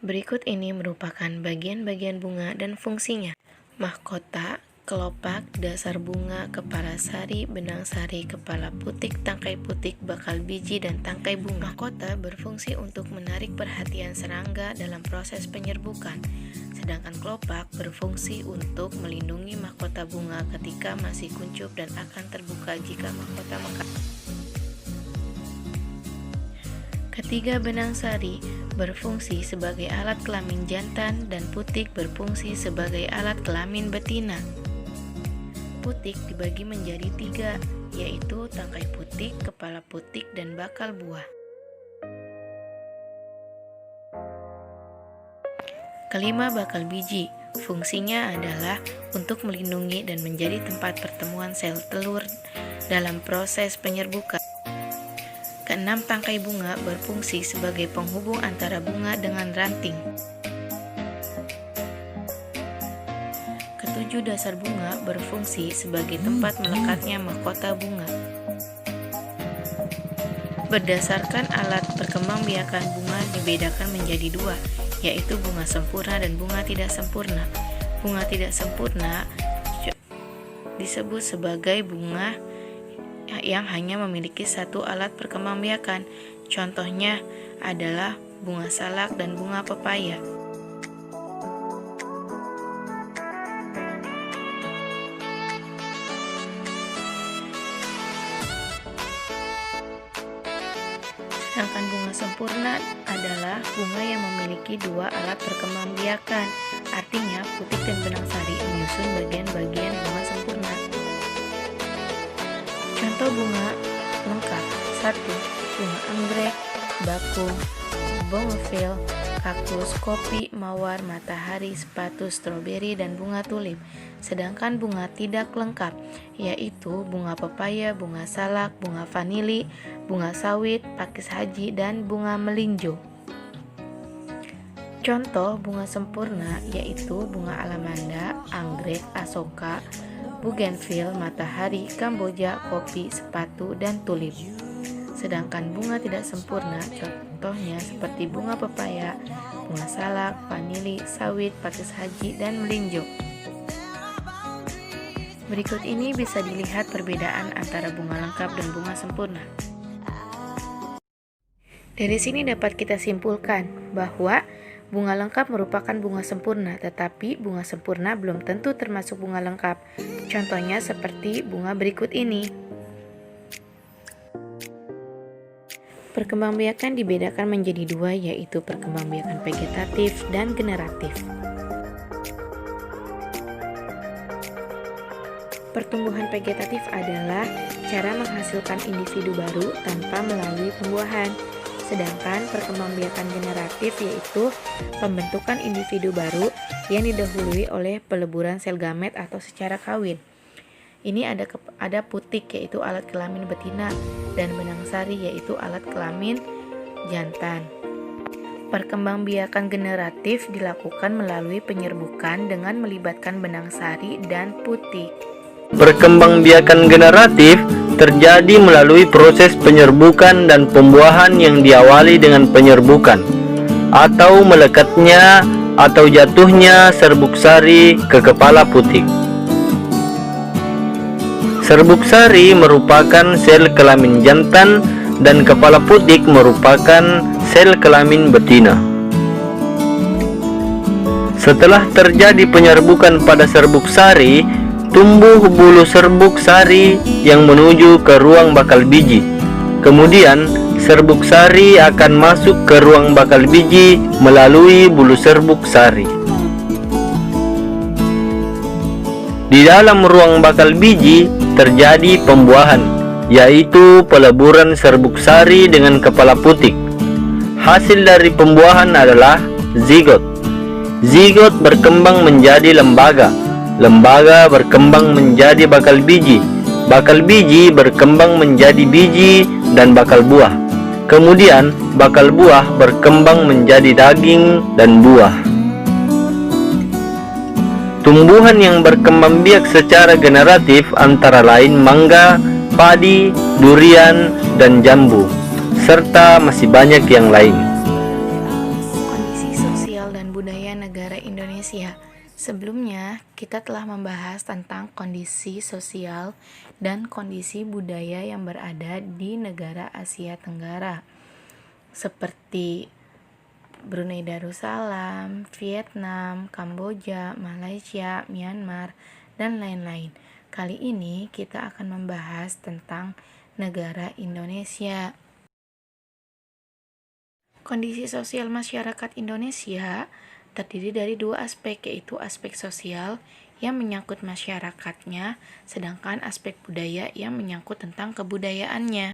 Berikut ini merupakan bagian-bagian bunga dan fungsinya. Mahkota, kelopak, dasar bunga, kepala sari, benang sari, kepala putik, tangkai putik, bakal biji, dan tangkai bunga. Mahkota berfungsi untuk menarik perhatian serangga dalam proses penyerbukan, sedangkan kelopak berfungsi untuk melindungi mahkota bunga ketika masih kuncup dan akan terbuka jika mahkota mekar. Ketiga, benang sari berfungsi sebagai alat kelamin jantan dan putik berfungsi sebagai alat kelamin betina. Putik dibagi menjadi 3, yaitu tangkai putik, kepala putik, dan bakal buah. Kelima, bakal biji. Fungsinya adalah untuk melindungi dan menjadi tempat pertemuan sel telur dalam proses penyerbukan. Keenam, tangkai bunga berfungsi sebagai penghubung antara bunga dengan ranting. Ketujuh, dasar bunga berfungsi sebagai tempat melekatnya mahkota bunga. Berdasarkan alat perkembangbiakan bunga dibedakan menjadi 2, yaitu bunga sempurna dan bunga tidak sempurna. Bunga tidak sempurna disebut sebagai bunga yang hanya memiliki satu alat perkembangbiakan. Contohnya adalah bunga salak dan bunga pepaya. Sedangkan bunga sempurna adalah bunga yang memiliki 2 alat perkembangbiakan. Artinya, putik dan benang sari menyusun bagian-bagian bunga sempurna. Contoh bunga lengkap: 1. Bunga anggrek, bakung, bougainville, kaktus, kopi, mawar, matahari, sepatu, stroberi, dan bunga tulip. Sedangkan bunga tidak lengkap yaitu bunga pepaya, bunga salak, bunga vanili, bunga sawit, pakis haji, dan bunga melinjo. Contoh bunga sempurna yaitu bunga alamanda, anggrek, asoka, bougainville, matahari, kamboja, kopi, sepatu, dan tulip. Sedangkan bunga tidak sempurna contohnya seperti bunga pepaya, bunga salak, vanili, sawit, pakis haji, dan melinjo. Berikut ini bisa dilihat perbedaan antara bunga lengkap dan bunga sempurna. Dari sini dapat kita simpulkan bahwa bunga lengkap merupakan bunga sempurna, tetapi bunga sempurna belum tentu termasuk bunga lengkap. Contohnya seperti bunga berikut ini. Perkembangbiakan dibedakan menjadi 2, yaitu perkembangbiakan vegetatif dan generatif. Pertumbuhan vegetatif adalah cara menghasilkan individu baru tanpa melalui pembuahan. Sedangkan perkembangbiakan generatif yaitu pembentukan individu baru yang didahului oleh peleburan sel gamet atau secara kawin. Ini ada putik yaitu alat kelamin betina dan benang sari yaitu alat kelamin jantan. Perkembangbiakan generatif dilakukan melalui penyerbukan dengan melibatkan benang sari dan putik. Perkembangbiakan generatif terjadi melalui proses penyerbukan dan pembuahan yang diawali dengan penyerbukan atau melekatnya atau jatuhnya serbuk sari ke kepala putik. Serbuk sari merupakan sel kelamin jantan dan kepala putik merupakan sel kelamin betina. Setelah terjadi penyerbukan pada serbuk sari, tumbuh bulu serbuk sari yang menuju ke ruang bakal biji. Kemudian, serbuk sari akan masuk ke ruang bakal biji melalui bulu serbuk sari. Di dalam ruang bakal biji terjadi pembuahan, yaitu peleburan serbuk sari dengan kepala putik. Hasil dari pembuahan adalah zigot. Zigot berkembang menjadi lembaga. Lembaga berkembang menjadi bakal biji. Bakal biji berkembang menjadi biji dan bakal buah. Kemudian bakal buah berkembang menjadi daging dan buah. Tumbuhan yang berkembang biak secara generatif antara lain mangga, padi, durian, dan jambu, serta masih banyak yang lain. Kondisi sosial sosial dan budaya negara Indonesia. Sebelumnya, kita telah membahas tentang kondisi sosial dan kondisi budaya yang berada di negara Asia Tenggara, seperti Brunei Darussalam, Vietnam, Kamboja, Malaysia, Myanmar, dan lain-lain. Kali ini kita akan membahas tentang negara Indonesia. Kondisi sosial masyarakat Indonesia terdiri dari dua aspek, yaitu aspek sosial yang menyangkut masyarakatnya, sedangkan aspek budaya yang menyangkut tentang kebudayaannya.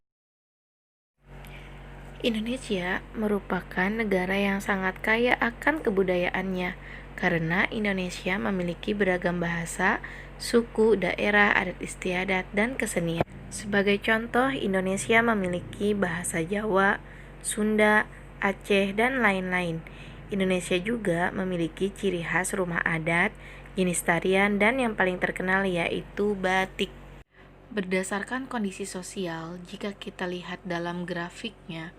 Indonesia merupakan negara yang sangat kaya akan kebudayaannya, karena Indonesia memiliki beragam bahasa, suku, daerah, adat istiadat, dan kesenian. Sebagai contoh, Indonesia memiliki bahasa Jawa, Sunda, Aceh, dan lain-lain. Indonesia juga memiliki ciri khas rumah adat, jenis tarian, dan yang paling terkenal yaitu batik. Berdasarkan kondisi sosial, jika kita lihat dalam grafiknya,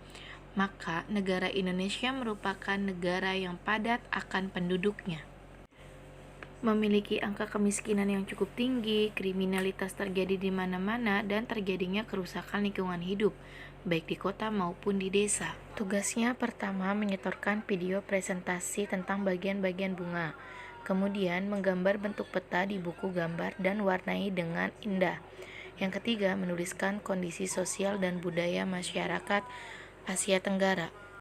maka negara Indonesia merupakan negara yang padat akan penduduknya. Memiliki angka kemiskinan yang cukup tinggi, kriminalitas terjadi di mana-mana, dan terjadinya kerusakan lingkungan hidup, baik di kota maupun di desa. Tugasnya pertama menyetorkan video presentasi tentang bagian-bagian bunga, kemudian menggambar bentuk peta di buku gambar dan warnai dengan indah. Yang ketiga, menuliskan kondisi sosial dan budaya masyarakat Asia Tenggara.